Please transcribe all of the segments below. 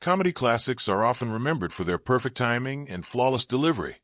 Comedy classics are often remembered for their perfect timing and flawless delivery.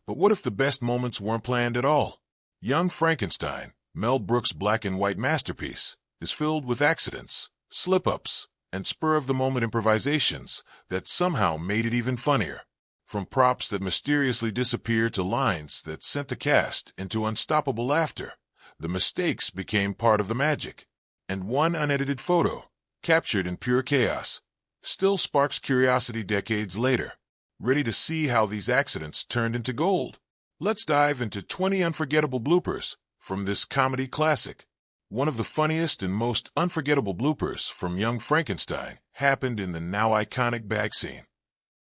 But what if the best moments weren't planned at all? Young Frankenstein, Mel Brooks' black and white masterpiece, is filled with accidents, slip-ups, and spur-of-the-moment improvisations that somehow made it even funnier. From props that mysteriously disappeared to lines that sent the cast into unstoppable laughter, the mistakes became part of the magic. And one unedited photo, captured in pure chaos, still sparks curiosity decades later. Ready to see how these accidents turned into gold? Let's dive into 20 unforgettable bloopers from this comedy classic. One of the funniest and most unforgettable bloopers from Young Frankenstein happened in the now iconic bag scene.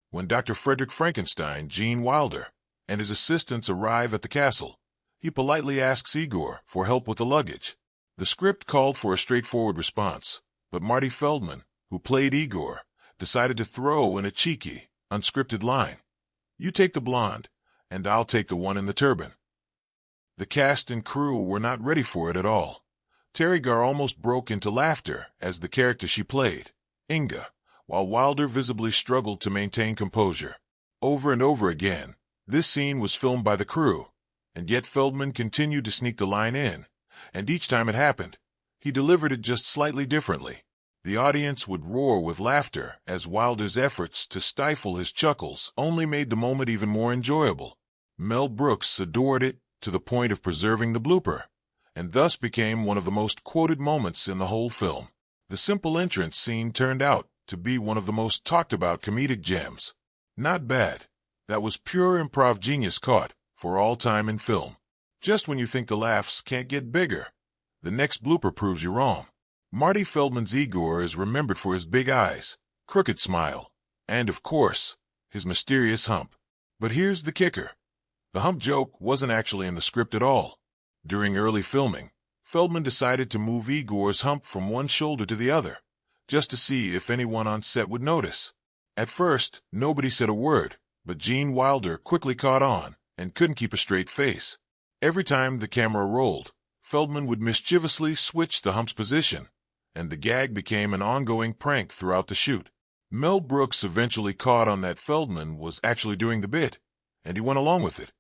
When Dr. Frederick Frankenstein, Gene Wilder, and his assistants arrive at the castle, he politely asks Igor for help with the luggage. The script called for a straightforward response, but Marty Feldman, who played Igor, decided to throw in a cheeky, unscripted line. "You take the blonde, and I'll take the one in the turban." The cast and crew were not ready for it at all. Terry Garr almost broke into laughter as the character she played, Inga, while Wilder visibly struggled to maintain composure. Over and over again, this scene was filmed by the crew, and yet Feldman continued to sneak the line in, and each time it happened, he delivered it just slightly differently. The audience would roar with laughter as Wilder's efforts to stifle his chuckles only made the moment even more enjoyable. Mel Brooks adored it to the point of preserving the blooper, and thus became one of the most quoted moments in the whole film. The simple entrance scene turned out to be one of the most talked-about comedic gems. Not bad. That was pure improv genius caught for all time in film. Just when you think the laughs can't get bigger, the next blooper proves you wrong. Marty Feldman's Igor is remembered for his big eyes, crooked smile, and, of course, his mysterious hump. But here's the kicker. The hump joke wasn't actually in the script at all. During early filming, Feldman decided to move Igor's hump from one shoulder to the other, just to see if anyone on set would notice. At first, nobody said a word, but Gene Wilder quickly caught on and couldn't keep a straight face. Every time the camera rolled, Feldman would mischievously switch the hump's position, and the gag became an ongoing prank throughout the shoot. Mel Brooks eventually caught on that Feldman was actually doing the bit, and he went along with it,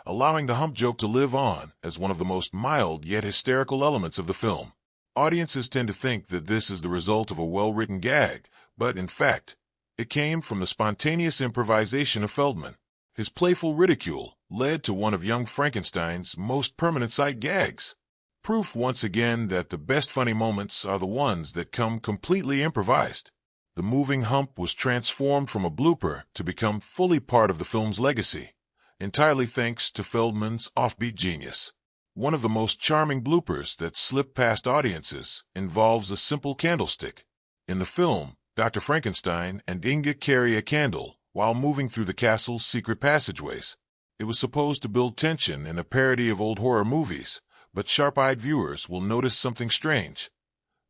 allowing the hump joke to live on as one of the most mild yet hysterical elements of the film. Audiences tend to think that this is the result of a well-written gag, but in fact, it came from the spontaneous improvisation of Feldman. His playful ridicule led to one of Young Frankenstein's most permanent sight gags. Proof once again that the best funny moments are the ones that come completely improvised. The moving hump was transformed from a blooper to become fully part of the film's legacy, entirely thanks to Feldman's offbeat genius. One of the most charming bloopers that slipped past audiences involves a simple candlestick. In the film, Dr. Frankenstein and Inga carry a candle while moving through the castle's secret passageways. It was supposed to build tension in a parody of old horror movies, but sharp-eyed viewers will notice something strange.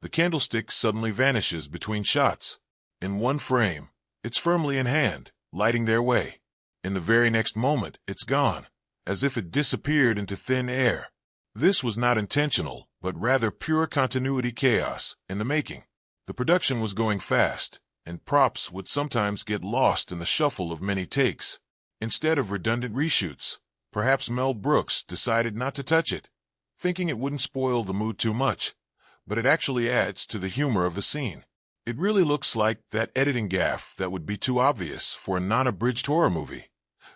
The candlestick suddenly vanishes between shots. In one frame, it's firmly in hand, lighting their way. In the very next moment, it's gone, as if it disappeared into thin air. This was not intentional, but rather pure continuity chaos in the making. The production was going fast, and props would sometimes get lost in the shuffle of many takes. Instead of redundant reshoots, perhaps Mel Brooks decided not to touch it, thinking it wouldn't spoil the mood too much, but it actually adds to the humor of the scene. It really looks like that editing gaffe that would be too obvious for a non-abridged horror movie,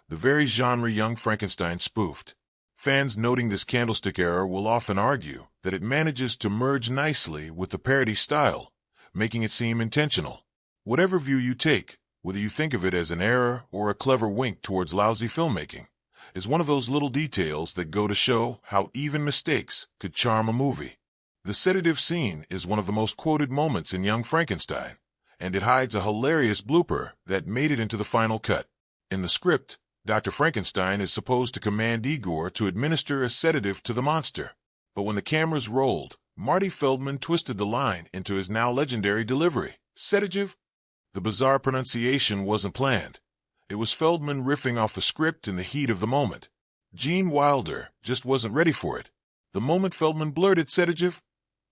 the very genre Young Frankenstein spoofed. Fans noting this candlestick error will often argue that it manages to merge nicely with the parody style, making it seem intentional. Whatever view you take, whether you think of it as an error or a clever wink towards lousy filmmaking, is one of those little details that go to show how even mistakes could charm a movie. The sedative scene is one of the most quoted moments in Young Frankenstein, and it hides a hilarious blooper that made it into the final cut. In the script, Dr. Frankenstein is supposed to command Igor to administer a sedative to the monster, but when the cameras rolled, Marty Feldman twisted the line into his now legendary delivery, "Sedative?" The bizarre pronunciation wasn't planned. It was Feldman riffing off the script in the heat of the moment. Gene Wilder just wasn't ready for it. The moment Feldman blurted "sedative,"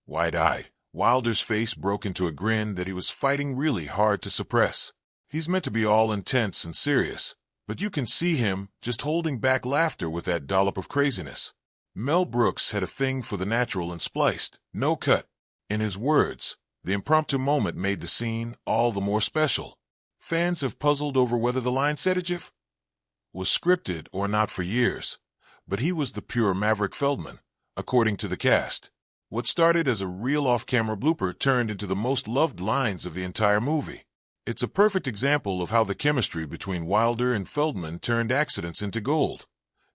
wide-eyed, Wilder's face broke into a grin that he was fighting really hard to suppress. He's meant to be all intense and serious, but you can see him just holding back laughter with that dollop of craziness. Mel Brooks had a thing for the natural and spliced, no cut. In his words, the impromptu moment made the scene all the more special. Fans have puzzled over whether the line sedative was scripted or not for years, but he was the pure Maverick Feldman, according to the cast. What started as a real off-camera blooper turned into the most loved lines of the entire movie. It's a perfect example of how the chemistry between Wilder and Feldman turned accidents into gold,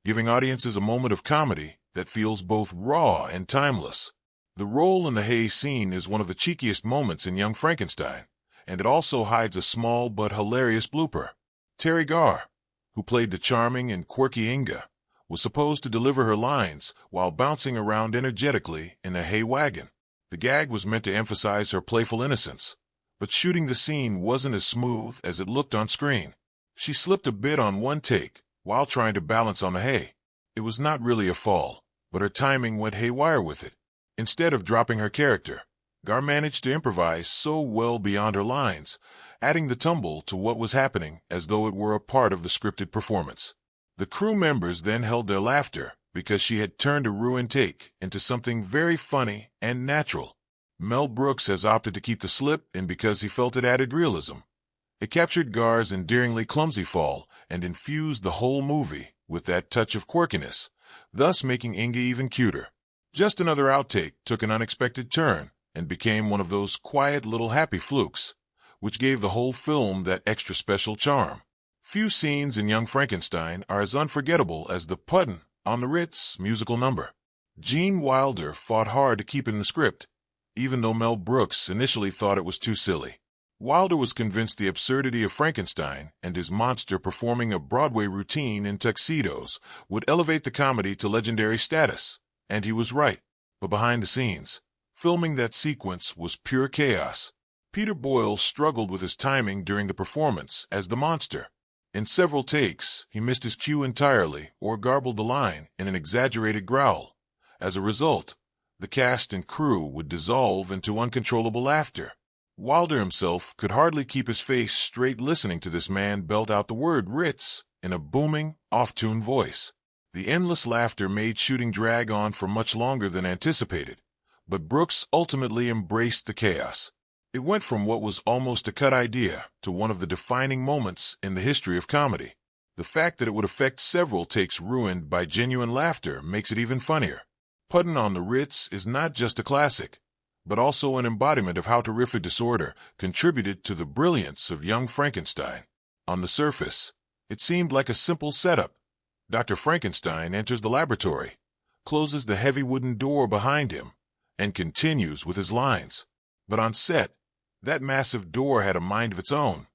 giving audiences a moment of comedy that feels both raw and timeless. The roll in the hay scene is one of the cheekiest moments in Young Frankenstein, and it also hides a small but hilarious blooper. Terry Garr, who played the charming and quirky Inga, was supposed to deliver her lines while bouncing around energetically in a hay wagon. The gag was meant to emphasize her playful innocence, but shooting the scene wasn't as smooth as it looked on screen. She slipped a bit on one take while trying to balance on the hay. It was not really a fall, but her timing went haywire with it. Instead of dropping her character, Garr managed to improvise so well beyond her lines, adding the tumble to what was happening as though it were a part of the scripted performance. The crew members then held their laughter because she had turned a ruined take into something very funny and natural. Mel Brooks has opted to keep the slip in because he felt it added realism. It captured Garr's endearingly clumsy fall and infused the whole movie with that touch of quirkiness, thus making Inga even cuter. Just Another Outtake took an unexpected turn and became one of those quiet little happy flukes, which gave the whole film that extra special charm. Few scenes in Young Frankenstein are as unforgettable as the Puttin' on the Ritz musical number. Gene Wilder fought hard to keep it in the script, even though Mel Brooks initially thought it was too silly. Wilder was convinced the absurdity of Frankenstein and his monster performing a Broadway routine in tuxedos would elevate the comedy to legendary status, and he was right. But behind the scenes, filming that sequence was pure chaos. Peter Boyle struggled with his timing during the performance as the monster. In several takes, he missed his cue entirely or garbled the line in an exaggerated growl. As a result, the cast and crew would dissolve into uncontrollable laughter. Wilder himself could hardly keep his face straight listening to this man belt out the word Ritz in a booming, off-tune voice. The endless laughter made shooting drag on for much longer than anticipated, but Brooks ultimately embraced the chaos. It went from what was almost a cut idea to one of the defining moments in the history of comedy. The fact that it would affect several takes ruined by genuine laughter makes it even funnier. Puttin' on the Ritz is not just a classic, but also an embodiment of how terrific disorder contributed to the brilliance of Young Frankenstein. On the surface, it seemed like a simple setup. Dr. Frankenstein enters the laboratory, closes the heavy wooden door behind him, and continues with his lines. But on set, that massive door had a mind of its own.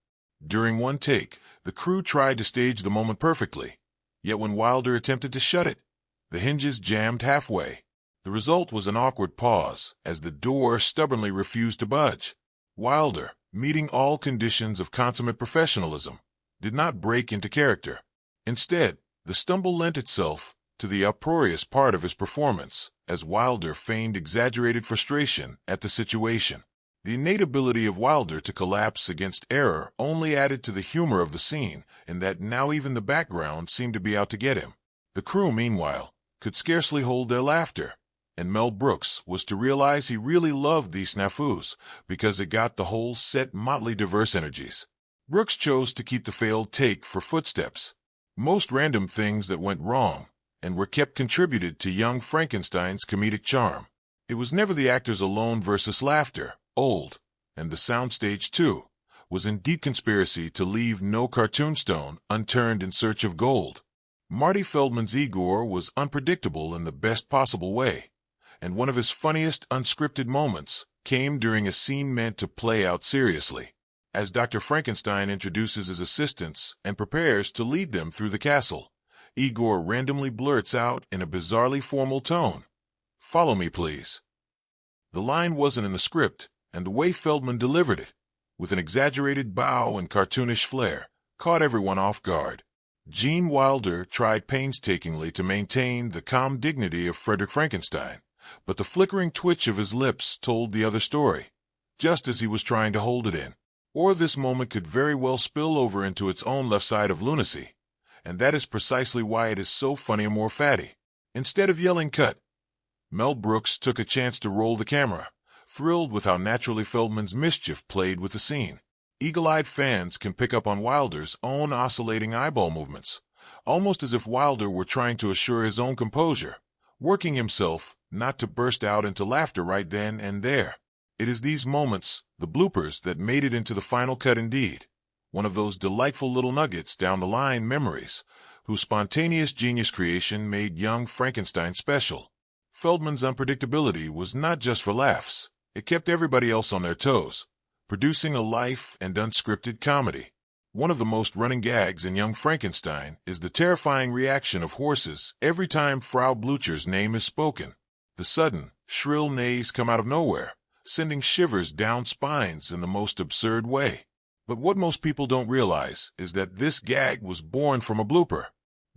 During one take, the crew tried to stage the moment perfectly, yet when Wilder attempted to shut it, the hinges jammed halfway. The result was an awkward pause as the door stubbornly refused to budge. Wilder, meeting all conditions of consummate professionalism, did not break into character. Instead, the stumble lent itself to the uproarious part of his performance, as Wilder feigned exaggerated frustration at the situation. The innate ability of Wilder to collapse against error only added to the humor of the scene, in that now even the background seemed to be out to get him. The crew, meanwhile, could scarcely hold their laughter, and Mel Brooks was to realize he really loved these snafus because it got the whole set motley diverse energies. Brooks chose to keep the failed take for footsteps. Most random things that went wrong and were kept contributed to Young Frankenstein's comedic charm. It was never the actors alone versus laughter. Old, and the soundstage too, was in deep conspiracy to leave no cartoon stone unturned in search of gold. Marty Feldman's Igor was unpredictable in the best possible way, and one of his funniest unscripted moments came during a scene meant to play out seriously. As Dr. Frankenstein introduces his assistants and prepares to lead them through the castle, Igor randomly blurts out in a bizarrely formal tone, "Follow me, please." The line wasn't in the script, and the way Feldman delivered it, with an exaggerated bow and cartoonish flair, caught everyone off guard. Gene Wilder tried painstakingly to maintain the calm dignity of Frederick Frankenstein, but the flickering twitch of his lips told the other story, just as he was trying to hold it in. Or this moment could very well spill over into its own left side of lunacy. And that is precisely why it is so funny and more fatty. Instead of yelling cut, Mel Brooks took a chance to roll the camera, thrilled with how naturally Feldman's mischief played with the scene. Eagle-eyed fans can pick up on Wilder's own oscillating eyeball movements, almost as if Wilder were trying to assure his own composure, working himself not to burst out into laughter right then and there. It is these moments, the bloopers, that made it into the final cut indeed. One of those delightful little nuggets down the line memories, whose spontaneous genius creation made Young Frankenstein special. Feldman's unpredictability was not just for laughs. It kept everybody else on their toes, producing a life and unscripted comedy. One of the most running gags in Young Frankenstein is the terrifying reaction of horses every time Frau Blücher's name is spoken. The sudden, shrill neighs come out of nowhere, sending shivers down spines in the most absurd way. But what most people don't realize is that this gag was born from a blooper.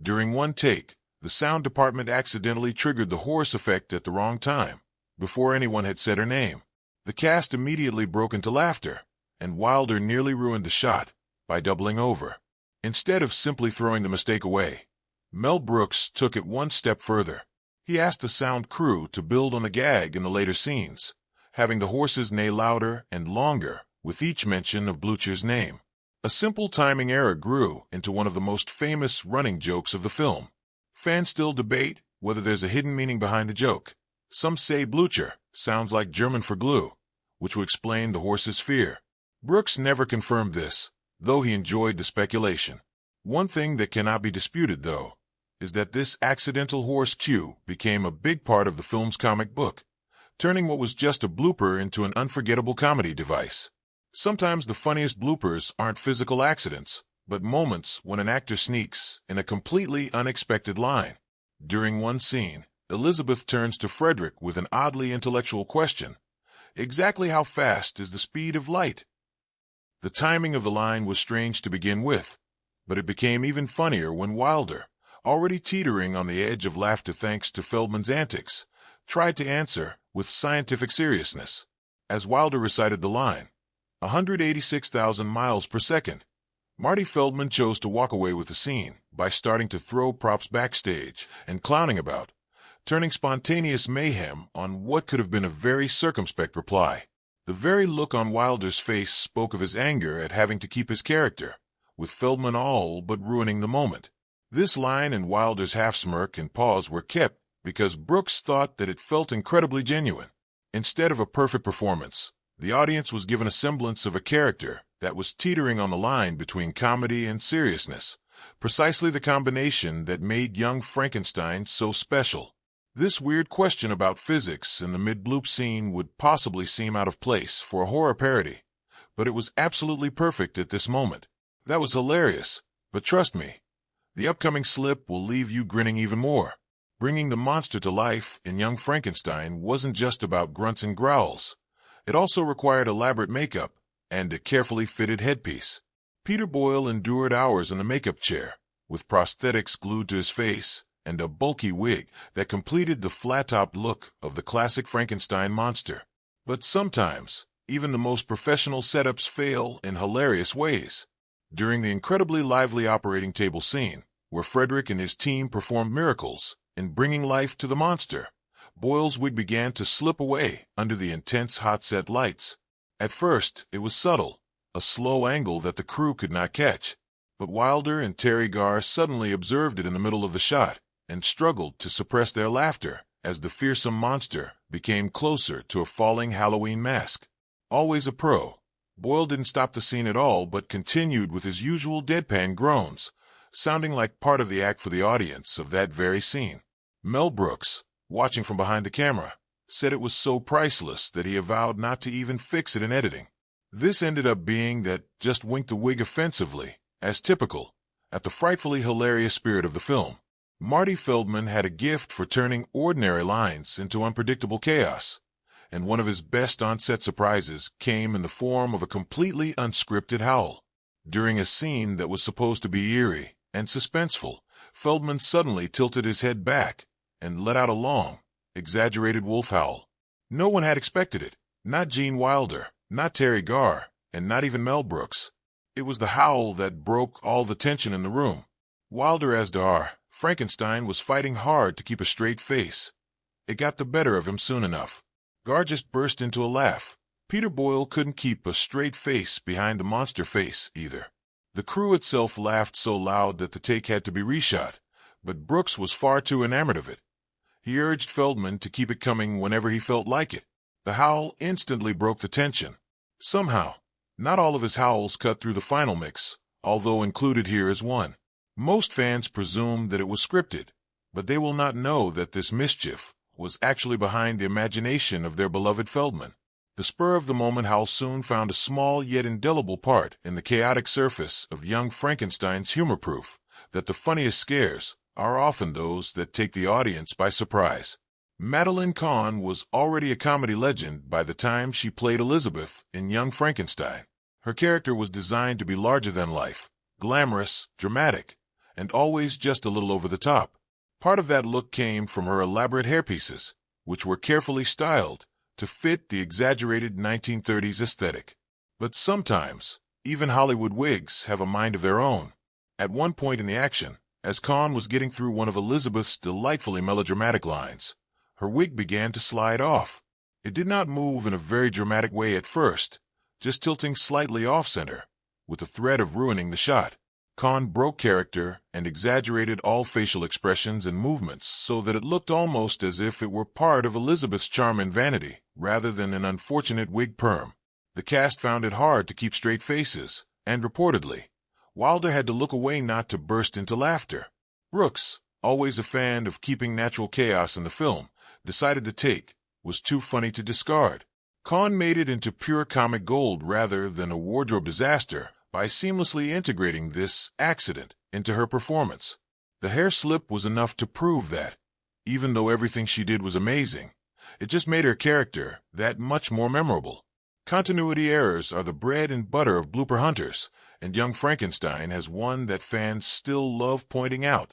During one take, the sound department accidentally triggered the horse effect at the wrong time, before anyone had said her name. The cast immediately broke into laughter, and Wilder nearly ruined the shot by doubling over. Instead of simply throwing the mistake away, Mel Brooks took it one step further. He asked the sound crew to build on the gag in the later scenes, having the horses neigh louder and longer with each mention of Blücher's name. A simple timing error grew into one of the most famous running jokes of the film. Fans still debate whether there's a hidden meaning behind the joke. Some say Blücher sounds like German for glue, which would explain the horse's fear. Brooks never confirmed this, though he enjoyed the speculation. One thing that cannot be disputed, though, is that this accidental horse cue became a big part of the film's comic book, turning what was just a blooper into an unforgettable comedy device. Sometimes the funniest bloopers aren't physical accidents, but moments when an actor sneaks in a completely unexpected line. During one scene, Elizabeth turns to Frederick with an oddly intellectual question. Exactly how fast is the speed of light? The timing of the line was strange to begin with, but it became even funnier when Wilder, already teetering on the edge of laughter thanks to Feldman's antics, tried to answer with scientific seriousness. As Wilder recited the line, 186,000 miles per second, Marty Feldman chose to walk away with the scene by starting to throw props backstage and clowning about, turning spontaneous mayhem on what could have been a very circumspect reply. The very look on Wilder's face spoke of his anger at having to keep his character, with Feldman all but ruining the moment. This line and Wilder's half-smirk and pause were kept because Brooks thought that it felt incredibly genuine. Instead of a perfect performance, the audience was given a semblance of a character that was teetering on the line between comedy and seriousness, precisely the combination that made Young Frankenstein so special. This weird question about physics in the mid-bloop scene would possibly seem out of place for a horror parody, but it was absolutely perfect at this moment. That was hilarious, but trust me, the upcoming slip will leave you grinning even more. Bringing the monster to life in Young Frankenstein wasn't just about grunts and growls. It also required elaborate makeup and a carefully fitted headpiece. Peter Boyle endured hours in the makeup chair, with prosthetics glued to his face and a bulky wig that completed the flat-topped look of the classic Frankenstein monster. But sometimes, even the most professional setups fail in hilarious ways. During the incredibly lively operating table scene, where Frederick and his team performed miracles in bringing life to the monster, Boyle's wig began to slip away under the intense hot set lights. At first, it was subtle, a slow angle that the crew could not catch. But Wilder and Terry Garr suddenly observed it in the middle of the shot and struggled to suppress their laughter as the fearsome monster became closer to a falling Halloween mask. Always a pro, Boyle didn't stop the scene at all but continued with his usual deadpan groans, sounding like part of the act for the audience of that very scene. Mel Brooks, watching from behind the camera, said it was so priceless that he avowed not to even fix it in editing. This ended up being that just winked the wig offensively, as typical, at the frightfully hilarious spirit of the film. Marty Feldman had a gift for turning ordinary lines into unpredictable chaos, and one of his best on-set surprises came in the form of a completely unscripted howl. During a scene that was supposed to be eerie and suspenseful, Feldman suddenly tilted his head back and let out a long, exaggerated wolf howl. No one had expected it, not Gene Wilder, not Terry Garr, and not even Mel Brooks. It was the howl that broke all the tension in the room. Wilder as Dar, Frankenstein was fighting hard to keep a straight face. It got the better of him soon enough. Gar just burst into a laugh. Peter Boyle couldn't keep a straight face behind the monster face, either. The crew itself laughed so loud that the take had to be reshot, but Brooks was far too enamored of it. He urged Feldman to keep it coming whenever he felt like it. The howl instantly broke the tension. Somehow, not all of his howls cut through the final mix, although included here is one. Most fans presumed that it was scripted, but they will not know that this mischief was actually behind the imagination of their beloved Feldman. The spur-of-the-moment howl soon found a small yet indelible part in the chaotic surface of Young Frankenstein's humor, proof that the funniest scares are often those that take the audience by surprise. Madeline Kahn was already a comedy legend by the time she played Elizabeth in Young Frankenstein. Her character was designed to be larger than life, glamorous, dramatic, and always just a little over the top. Part of that look came from her elaborate hairpieces, which were carefully styled to fit the exaggerated 1930s aesthetic. But sometimes, even Hollywood wigs have a mind of their own. At one point in the action, as Kahn was getting through one of Elizabeth's delightfully melodramatic lines, her wig began to slide off. It did not move in a very dramatic way at first, just tilting slightly off-center, with the threat of ruining the shot. Kahn broke character and exaggerated all facial expressions and movements so that it looked almost as if it were part of Elizabeth's charm and vanity, rather than an unfortunate wig perm. The cast found it hard to keep straight faces, and reportedly, Wilder had to look away not to burst into laughter. Brooks, always a fan of keeping natural chaos in the film, decided the take was too funny to discard. Kahn made it into pure comic gold rather than a wardrobe disaster by seamlessly integrating this accident into her performance. The hair slip was enough to prove that, even though everything she did was amazing, it just made her character that much more memorable. Continuity errors are the bread and butter of blooper hunters, and Young Frankenstein has one that fans still love pointing out: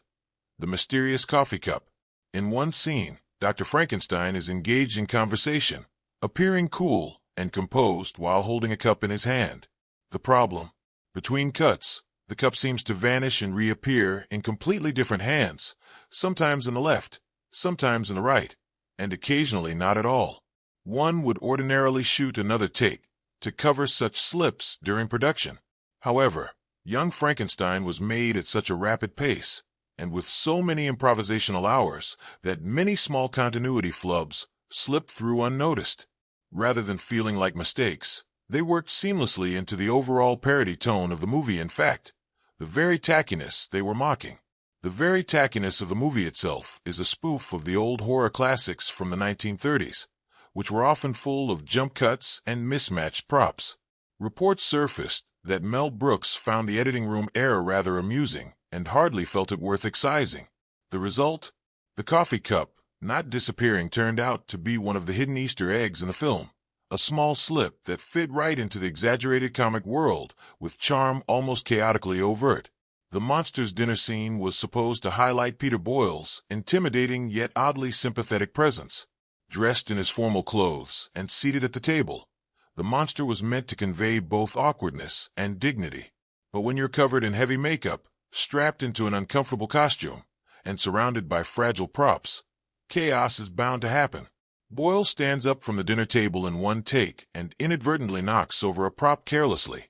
the mysterious coffee cup. In one scene, Dr. Frankenstein is engaged in conversation, appearing cool and composed while holding a cup in his hand. The problem: between cuts, the cup seems to vanish and reappear in completely different hands, sometimes in the left, sometimes in the right, and occasionally not at all. One would ordinarily shoot another take to cover such slips during production. However, Young Frankenstein was made at such a rapid pace, and with so many improvisational hours, that many small continuity flubs slipped through unnoticed. Rather than feeling like mistakes, they worked seamlessly into the overall parody tone of the movie. In fact, the very tackiness they were mocking. The very tackiness of the movie itself is a spoof of the old horror classics from the 1930s, which were often full of jump cuts and mismatched props. Reports surfaced that Mel Brooks found the editing room error rather amusing and hardly felt it worth excising. The result? The coffee cup, not disappearing, turned out to be one of the hidden Easter eggs in the film. A small slip that fit right into the exaggerated comic world, with charm almost chaotically overt. The monster's dinner scene was supposed to highlight Peter Boyle's intimidating yet oddly sympathetic presence. Dressed in his formal clothes and seated at the table, the monster was meant to convey both awkwardness and dignity. But when you're covered in heavy makeup, strapped into an uncomfortable costume, and surrounded by fragile props, chaos is bound to happen. Boyle stands up from the dinner table in one take and inadvertently knocks over a prop carelessly.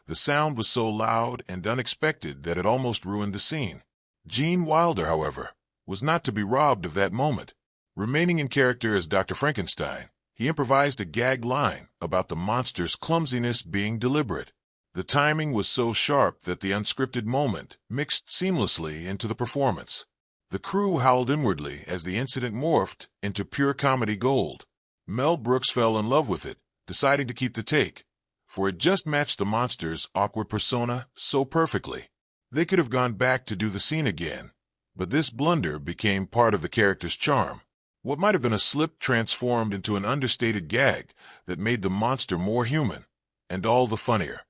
The sound was so loud and unexpected that it almost ruined the scene. Gene Wilder, however, was not to be robbed of that moment. Remaining in character as Dr. Frankenstein, he improvised a gag line about the monster's clumsiness being deliberate. The timing was so sharp that the unscripted moment mixed seamlessly into the performance. The crew howled inwardly as the incident morphed into pure comedy gold. Mel Brooks fell in love with it, deciding to keep the take, for it just matched the monster's awkward persona so perfectly. They could have gone back to do the scene again, but this blunder became part of the character's charm. What might have been a slip transformed into an understated gag that made the monster more human, and all the funnier.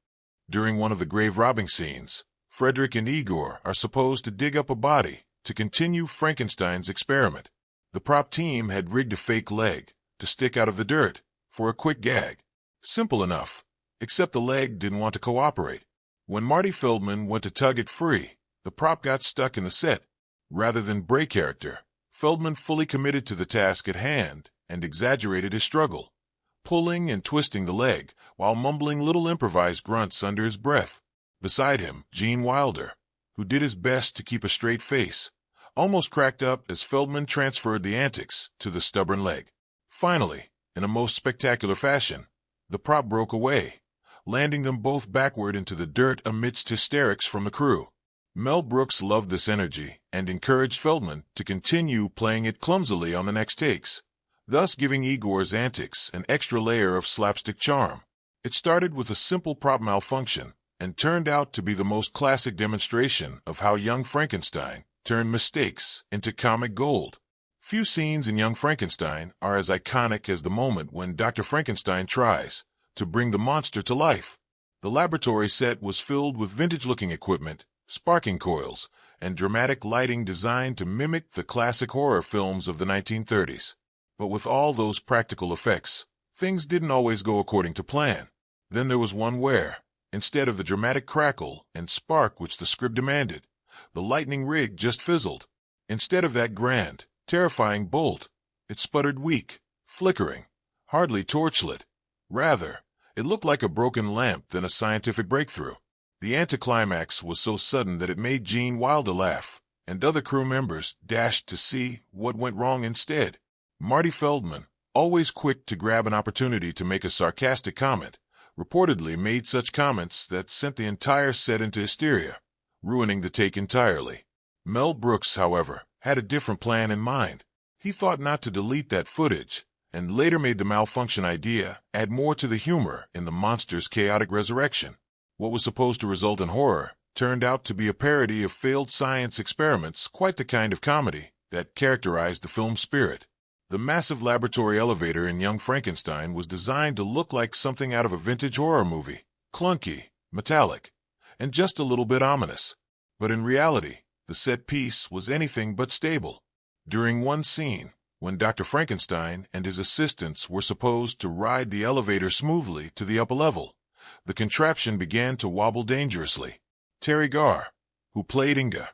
During one of the grave robbing scenes, Frederick and Igor are supposed to dig up a body to continue Frankenstein's experiment. The prop team had rigged a fake leg to stick out of the dirt for a quick gag. Simple enough, except the leg didn't want to cooperate. When Marty Feldman went to tug it free, the prop got stuck in the set. Rather than break character, Feldman fully committed to the task at hand and exaggerated his struggle, pulling and twisting the leg while mumbling little improvised grunts under his breath. Beside him, Gene Wilder, who did his best to keep a straight face, almost cracked up as Feldman transferred the antics to the stubborn leg. Finally, in a most spectacular fashion, the prop broke away, landing them both backward into the dirt amidst hysterics from the crew. Mel Brooks loved this energy and encouraged Feldman to continue playing it clumsily on the next takes, thus giving Igor's antics an extra layer of slapstick charm. It started with a simple prop malfunction and turned out to be the most classic demonstration of how Young Frankenstein turned mistakes into comic gold. Few scenes in Young Frankenstein are as iconic as the moment when Dr. Frankenstein tries to bring the monster to life. The laboratory set was filled with vintage-looking equipment, sparking coils, and dramatic lighting designed to mimic the classic horror films of the 1930s. But with all those practical effects, things didn't always go according to plan. Then there was one where, instead of the dramatic crackle and spark which the script demanded, the lightning rig just fizzled. Instead of that grand, terrifying bolt, it sputtered weak, flickering, hardly torchlit. Rather, it looked like a broken lamp than a scientific breakthrough. The anticlimax was so sudden that it made Gene Wilder laugh, and other crew members dashed to see what went wrong instead. Marty Feldman, always quick to grab an opportunity to make a sarcastic comment, reportedly made such comments that sent the entire set into hysteria, ruining the take entirely. Mel Brooks, however, had a different plan in mind. He thought not to delete that footage, and later made the malfunction idea add more to the humor in the monster's chaotic resurrection. What was supposed to result in horror turned out to be a parody of failed science experiments, quite the kind of comedy that characterized the film's spirit. The massive laboratory elevator in Young Frankenstein was designed to look like something out of a vintage horror movie, clunky, metallic, and just a little bit ominous. But in reality, the set piece was anything but stable. During one scene, when Dr. Frankenstein and his assistants were supposed to ride the elevator smoothly to the upper level, the contraption began to wobble dangerously. Terry Garr, who played Inga,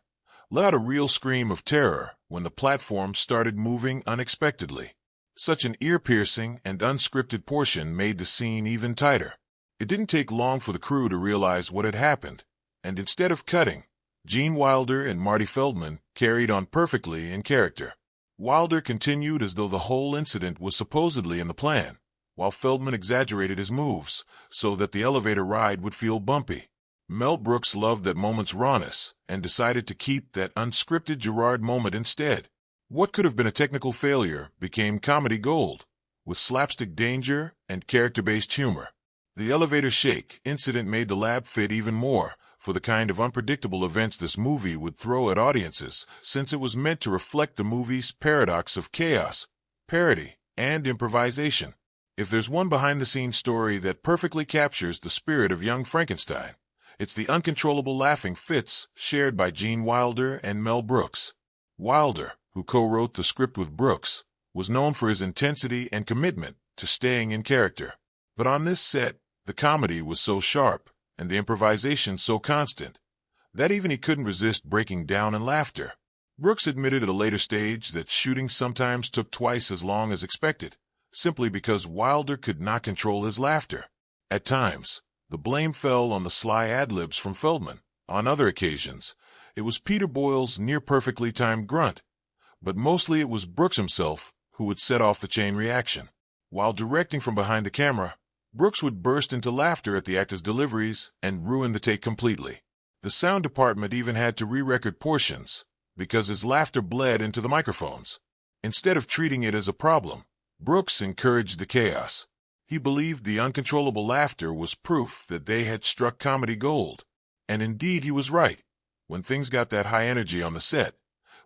let out a real scream of terror when the platform started moving unexpectedly. Such an ear-piercing and unscripted portion made the scene even tighter. It didn't take long for the crew to realize what had happened, and instead of cutting, Gene Wilder and Marty Feldman carried on perfectly in character. Wilder continued as though the whole incident was supposedly in the plan, while Feldman exaggerated his moves so that the elevator ride would feel bumpy. Mel Brooks loved that moment's rawness and decided to keep that unscripted Gerard moment instead. What could have been a technical failure became comedy gold, with slapstick danger and character-based humor. The elevator shake incident made the lab fit even more for the kind of unpredictable events this movie would throw at audiences, since it was meant to reflect the movie's paradox of chaos, parody, and improvisation. If there's one behind-the-scenes story that perfectly captures the spirit of Young Frankenstein, it's the uncontrollable laughing fits shared by Gene Wilder and Mel Brooks. Wilder, who co-wrote the script with Brooks, was known for his intensity and commitment to staying in character. But on this set, the comedy was so sharp and the improvisation so constant that even he couldn't resist breaking down in laughter. Brooks admitted at a later stage that shooting sometimes took twice as long as expected, simply because Wilder could not control his laughter. At times, the blame fell on the sly ad-libs from Feldman. On other occasions, it was Peter Boyle's near-perfectly timed grunt, but mostly it was Brooks himself who would set off the chain reaction. While directing from behind the camera, Brooks would burst into laughter at the actors' deliveries and ruin the take completely. The sound department even had to re-record portions because his laughter bled into the microphones. Instead of treating it as a problem, Brooks encouraged the chaos. He believed the uncontrollable laughter was proof that they had struck comedy gold. And indeed he was right. When things got that high energy on the set,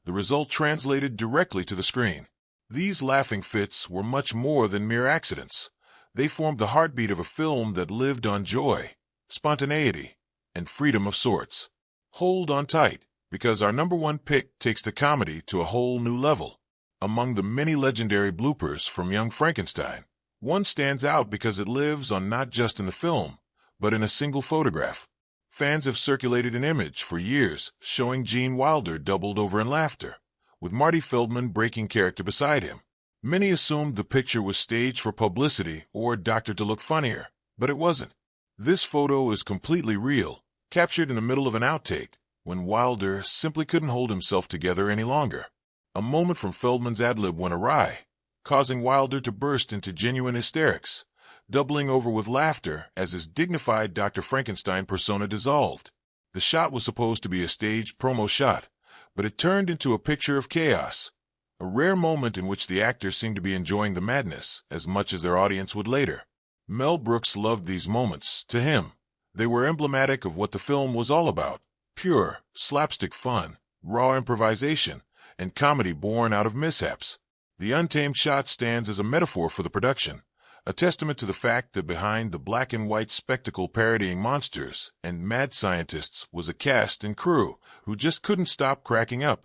the result translated directly to the screen. These laughing fits were much more than mere accidents. They formed the heartbeat of a film that lived on joy, spontaneity, and freedom of sorts. Hold on tight, because our number one pick takes the comedy to a whole new level. Among the many legendary bloopers from Young Frankenstein, one stands out because it lives on not just in the film, but in a single photograph. Fans have circulated an image for years showing Gene Wilder doubled over in laughter, with Marty Feldman breaking character beside him. Many assumed the picture was staged for publicity or doctored to look funnier, but it wasn't. This photo is completely real, captured in the middle of an outtake, when Wilder simply couldn't hold himself together any longer. A moment from Feldman's ad-lib went awry, causing Wilder to burst into genuine hysterics, doubling over with laughter as his dignified Dr. Frankenstein persona dissolved. The shot was supposed to be a staged promo shot, but it turned into a picture of chaos, a rare moment in which the actors seemed to be enjoying the madness as much as their audience would later. Mel Brooks loved these moments. To him, they were emblematic of what the film was all about: pure, slapstick fun, raw improvisation, and comedy born out of mishaps. The untamed shot stands as a metaphor for the production, a testament to the fact that behind the black and white spectacle parodying monsters and mad scientists was a cast and crew who just couldn't stop cracking up,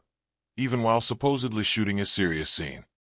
even while supposedly shooting a serious scene.